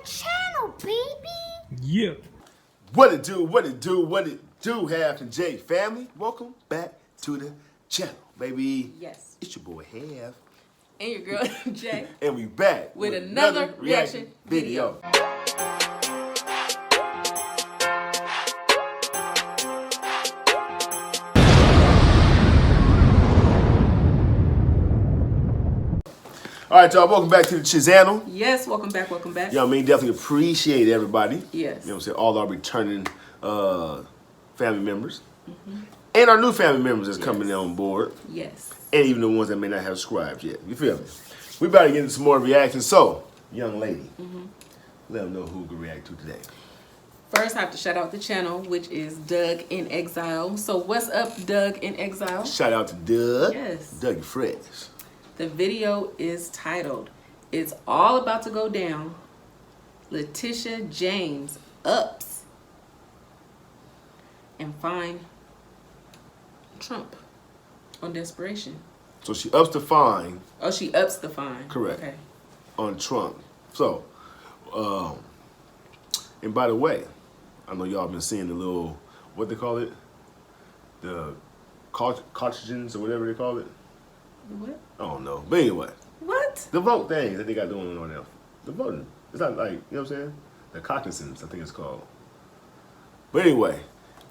channel, baby. Yeah. What it do, Half and J family. Welcome back to the channel, baby. Yes. It's your boy Half. And your girl Jay. And we back with another reaction video. All right, y'all, welcome back to the channel. Yes, welcome back, welcome back. You know what I mean? Definitely appreciate everybody. Yes. You know what I'm saying? All our returning family members. And our new family members that's coming on board. Yes. And even the ones that may not have subscribed yet. You feel me? We about to get into some more reactions. So, young lady, let them know who we can react to today. First, I have to shout out the channel, which is Doug in Exile. So, what's up, Doug in Exile? Shout out to Doug. Yes. Doug Fresh. The video is titled, "It's All About to Go Down. Letitia James ups and find Trump on desperation." So she ups the fine. Oh, she ups the fine. Correct. Okay. On Trump. So, and by the way, I know y'all been seeing the little, what they call it? The cartridges or whatever they call it. What? I don't know. But anyway. What? The vote thing that they got going on there. The voting. It's not like, you know what I'm saying? The cognizance, I think it's called. But anyway,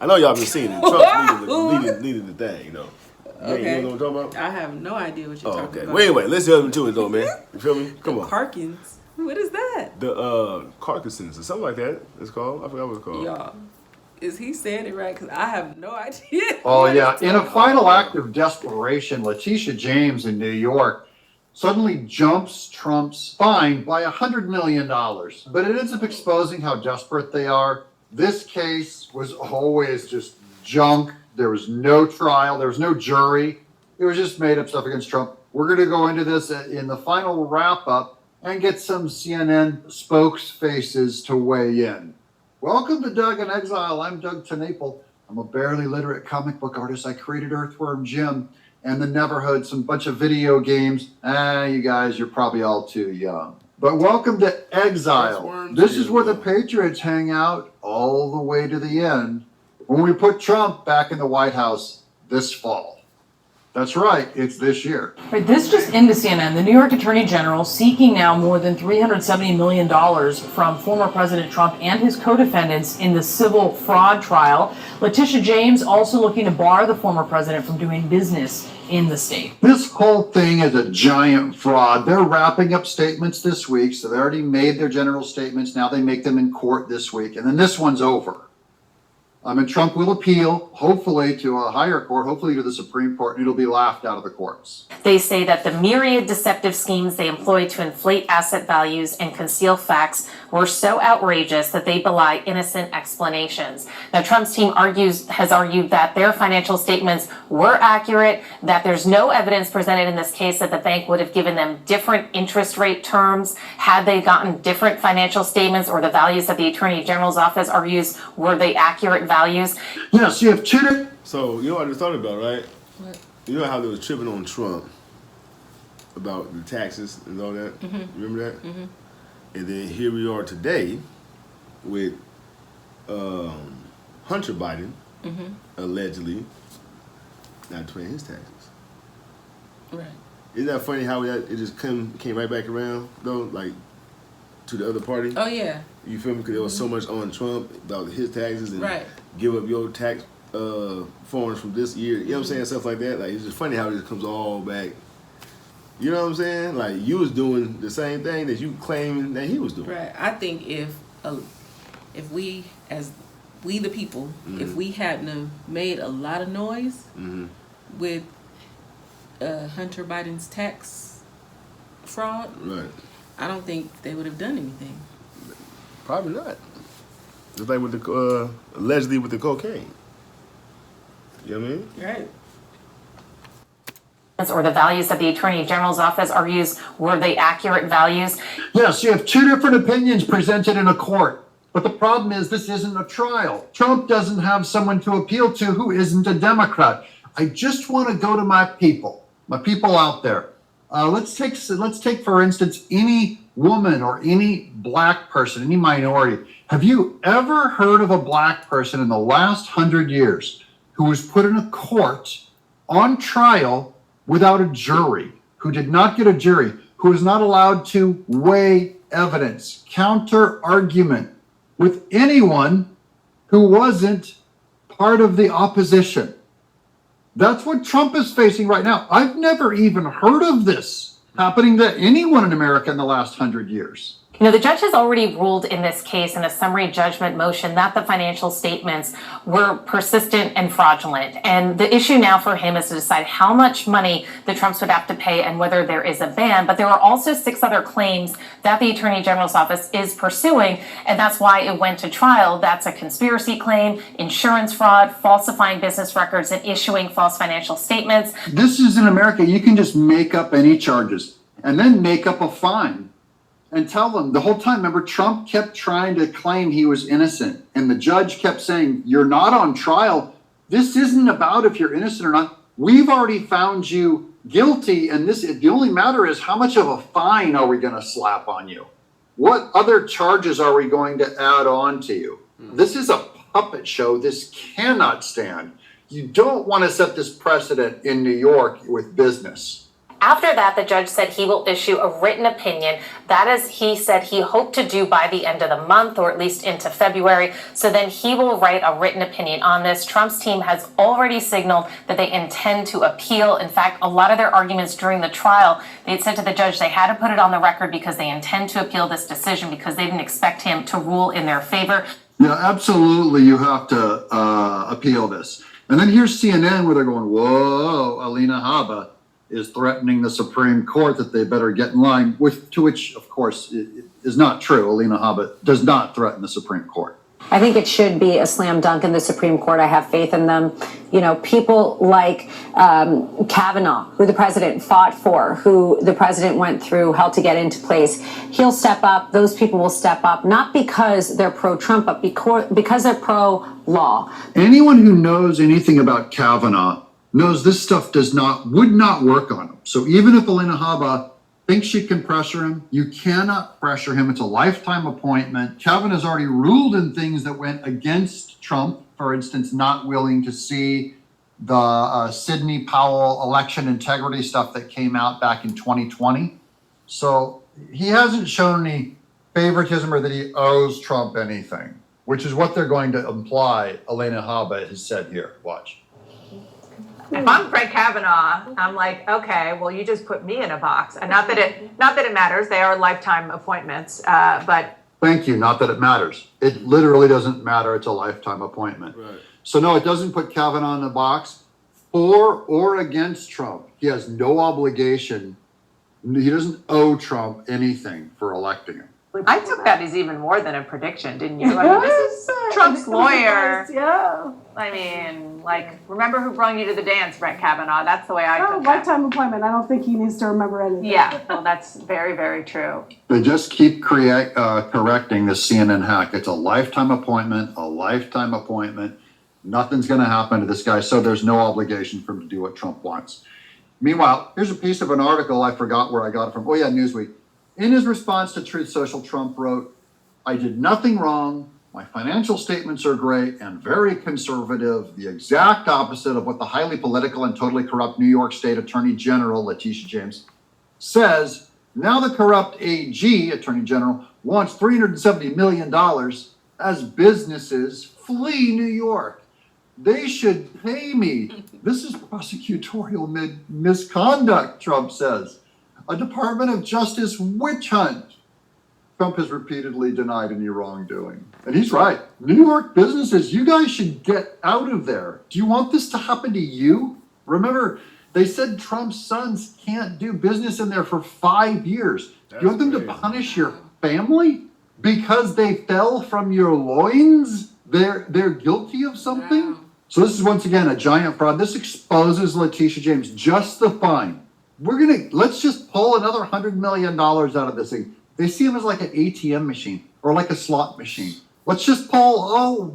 I know y'all been seeing it. Trump's leading the thing, you know. Okay. You know what I'm talking about? I have no idea what you're talking Okay. about. Well, anyway, let's get into it though, man. You feel me? Come on. Parkins. What is that? The carcassons or something like that. It's called. I forgot what it's called. Y'all, is he saying it right? Because I have no idea. Oh, yeah. In a final act of desperation, Letitia James in New York suddenly jumps Trump's fine by $100 million. But it ends up exposing how desperate they are. This case was always just junk. There was no trial. There was no jury. It was just made up stuff against Trump. We're going to go into this in the final wrap-up and get some CNN spokesfaces to weigh in. Welcome to Doug in Exile. I'm Doug Tenaple. I'm a barely literate comic book artist. I created Earthworm Jim and the Neverhood, some bunch of video games. You guys, you're probably all too young. But welcome to Exile. This is where the Patriots hang out all the way to the end when we put Trump back in the White House this fall. That's right, it's this year. Right, this just into CNN. The New York Attorney General seeking now more than $370 million from former President Trump and his co-defendants in the civil fraud trial. Letitia James also looking to bar the former president from doing business in the state. This whole thing is a giant fraud. They're wrapping up statements this week, so they already made their general statements. Now they make them in court this week, and then this one's over. And Trump will appeal, hopefully, to a higher court, hopefully to the Supreme Court, and it'll be laughed out of the courts. They say that the myriad deceptive schemes they employed to inflate asset values and conceal facts were so outrageous that they belie innocent explanations. Now, Trump's team has argued that their financial statements were accurate, that there's no evidence presented in this case that the bank would have given them different interest rate terms had they gotten different financial statements, or the values that the Attorney General's office argues were the accurate values. Yes, you have two. So, you know what I just thought about, right? What? You know how they was tripping on Trump about the taxes and all that? Remember that? And then here we are today with Hunter Biden allegedly not paying his taxes. Right. Isn't that funny how it just came right back around, though, like, to the other party? Oh, yeah. You feel me? Because there was so much on Trump about his taxes and Right. give up your tax forms from this year. You know what I'm saying? Stuff like that. Like, it's just funny how it just comes all back. You know what I'm saying? Like, you was doing the same thing that you claiming that he was doing. Right. I think if we, as we the people, if we hadn't have made a lot of noise with Hunter Biden's tax fraud, Right. I don't think they would have done anything. Probably not. Just like with the allegedly with the cocaine. You know what I mean? Right. Or the values that the Attorney General's office argues were the accurate values. Yes, you have two different opinions presented in a court. But the problem is this isn't a trial. Trump doesn't have someone to appeal to who isn't a Democrat. I just want to go to my people out there. Let's take, for instance, any woman or any black person, any minority, have you ever heard of a black person in the last 100 years who was put in a court on trial without a jury, who did not get a jury, who was not allowed to weigh evidence, counter argument with anyone who wasn't part of the opposition? That's what Trump is facing right now. I've never even heard of this happening to anyone in America in the last 100 years. You know, the judge has already ruled in this case in a summary judgment motion that the financial statements were persistent and fraudulent. And the issue now for him is to decide how much money the Trumps would have to pay and whether there is a ban. But there are also 6 other claims that the Attorney General's office is pursuing, and that's why it went to trial. That's a conspiracy claim, insurance fraud, falsifying business records, and issuing false financial statements. This is in America. You can just make up any charges and then make up a fine. And tell them the whole time. Remember, Trump kept trying to claim he was innocent, and the judge kept saying, you're not on trial. This isn't about if you're innocent or not. We've already found you guilty, and the only matter is how much of a fine are we going to slap on you? What other charges are we going to add on to you? This is a puppet show. This cannot stand. You don't want to set this precedent in New York with business. After that, the judge said he will issue a written opinion. That is, he said he hoped to do by the end of the month or at least into February. So then he will write a written opinion on this. Trump's team has already signaled that they intend to appeal. In fact, a lot of their arguments during the trial, they had said to the judge they had to put it on the record because they intend to appeal this decision because they didn't expect him to rule in their favor. Yeah, absolutely. You have to appeal this. And then here's CNN where they're going, whoa, Alina Habba is threatening the Supreme Court that they better get in line, to which, of course, is not true. Alina Habba does not threaten the Supreme Court. I think it should be a slam dunk in the Supreme Court. I have faith in them. You know, people like Kavanaugh, who the president fought for, who the president went through hell to get into place. He'll step up. Those people will step up, not because they're pro-Trump, but because they're pro-law. Anyone who knows anything about Kavanaugh knows this stuff would not work on him. So even if Alina Habba thinks she can pressure him, you cannot pressure him. It's a lifetime appointment. Kavanaugh has already ruled in things that went against Trump, for instance, not willing to see the Sidney Powell election integrity stuff that came out back in 2020. So he hasn't shown any favoritism or that he owes Trump anything, which is what they're going to imply Alina Habba has said here. Watch. If I'm Brett Kavanaugh, I'm like, okay, well, you just put me in a box. And not that it matters. They are lifetime appointments, but. Thank you. Not that it matters. It literally doesn't matter. It's a lifetime appointment. Right. So no, it doesn't put Kavanaugh in the box for or against Trump. He has no obligation. He doesn't owe Trump anything for electing him. I took that as even more than a prediction, didn't you? I mean, this is Trump's lawyer. Yeah. I mean, like, remember who brought you to the dance, Brett Kavanaugh? That's the way I took that. Lifetime appointment. I don't think he needs to remember anything. Yeah, well, that's very, very true. They just keep correcting this CNN hack. It's a lifetime appointment, a lifetime appointment. Nothing's going to happen to this guy, so there's no obligation for him to do what Trump wants. Meanwhile, here's a piece of an article I forgot where I got it from. Oh, yeah, Newsweek. In his response to Truth Social, Trump wrote, I did nothing wrong. My financial statements are great and very conservative, the exact opposite of what the highly political and totally corrupt New York State Attorney General, Letitia James, says. Now the corrupt AG, Attorney General, wants $370 million as businesses flee New York. They should pay me. This is prosecutorial misconduct, Trump says. A Department of Justice witch hunt. Trump has repeatedly denied any wrongdoing. And he's right. New York businesses, you guys should get out of there. Do you want this to happen to you? Remember, they said Trump's sons can't do business in there for 5 years. Do you want them to punish your family because they fell from your loins? They're guilty of something? Wow. So this is once again a giant fraud. This exposes Letitia James. Just the fine. Let's just pull another $100 million out of this thing. They see him as like an ATM machine or like a slot machine. Let's just pull,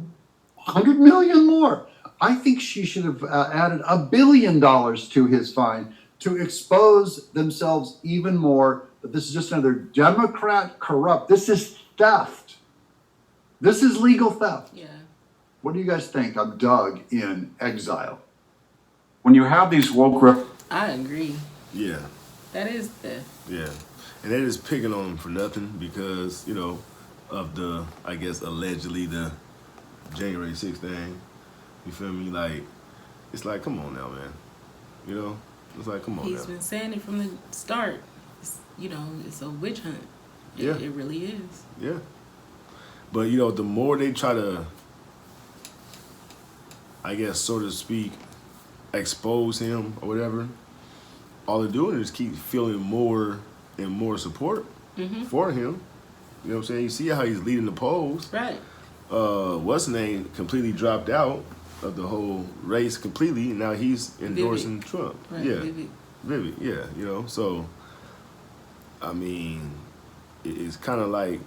$100 million more. I think she should have added $1 billion to his fine to expose themselves even more that this is just another Democrat corrupt. This is theft. This is legal theft. Yeah. What do you guys think? I'm Doug in exile. When you have these woke I agree. Yeah. That is the. Yeah. And they're just picking on him for nothing because, you know, of the, I guess, allegedly the January 6th thing. You feel me? Like, it's like, come on now, man. You know? It's like, come on He's now. been saying it from the start. It's, you know, it's a witch hunt. Yeah. It really is. Yeah. But, you know, the more they try to, I guess, so to speak, expose him or whatever, all they're doing is keep feeling more and more support for him. You know what I'm saying? You see how he's leading the polls. Right. What's his name completely dropped out of the whole race completely. And now he's endorsing Trump. Right. Yeah. Vivid. Yeah. You know, so, I mean, it's kind of like,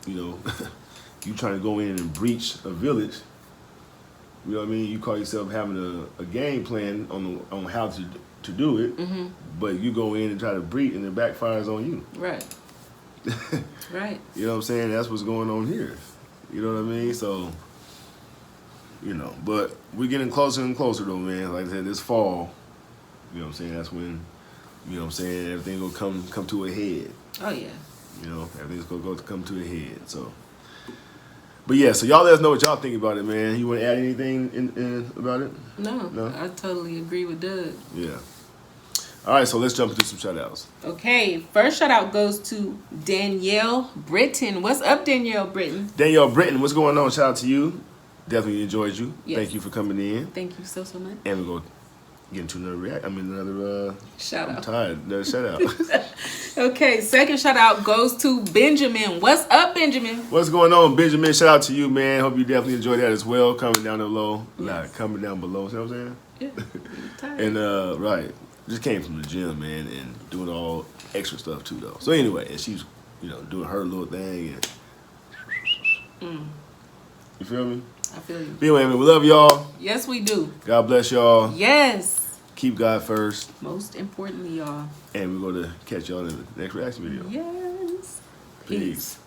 you know, you trying to go in and breach a village. You know what I mean? You call yourself having a game plan on how to do it, but you go in and try to breach and it backfires on you. Right. Right. You know what I'm saying? That's what's going on here. You know what I mean? So, you know, but we're getting closer and closer though, man. Like I said, this fall, you know what I'm saying? That's when, you know what I'm saying, everything will come to a head. Oh yeah. You know, everything's gonna come to a head. So, but yeah, so y'all let us know what y'all think about it, man. You want to add anything in about it? No, I totally agree with Doug. Yeah. All right, so let's jump into some shout outs. Okay, first shout out goes to Danielle Britton. What's up, Danielle Britton? Danielle Britton, what's going on? Shout out to you. Definitely enjoyed you. Yes. Thank you for coming in. Thank you so much. And we're going to get into another Shout I'm out. tired. Another shout out. Okay, second shout out goes to Benjamin. What's up, Benjamin? What's going on, Benjamin? Shout out to you, man. Hope you definitely enjoyed that as well. Coming down below. Yes. Coming down below. See what I'm saying? Yeah, tired. And right, just came from the gym, man, and doing all extra stuff too, though. So anyway, and she's, you know, doing her little thing, and you feel me? I feel you. But anyway, man, we love y'all. Yes, we do. God bless y'all. Yes. Keep God first, Most importantly, y'all. and we're gonna catch y'all in the next reaction video. Yes. Peace.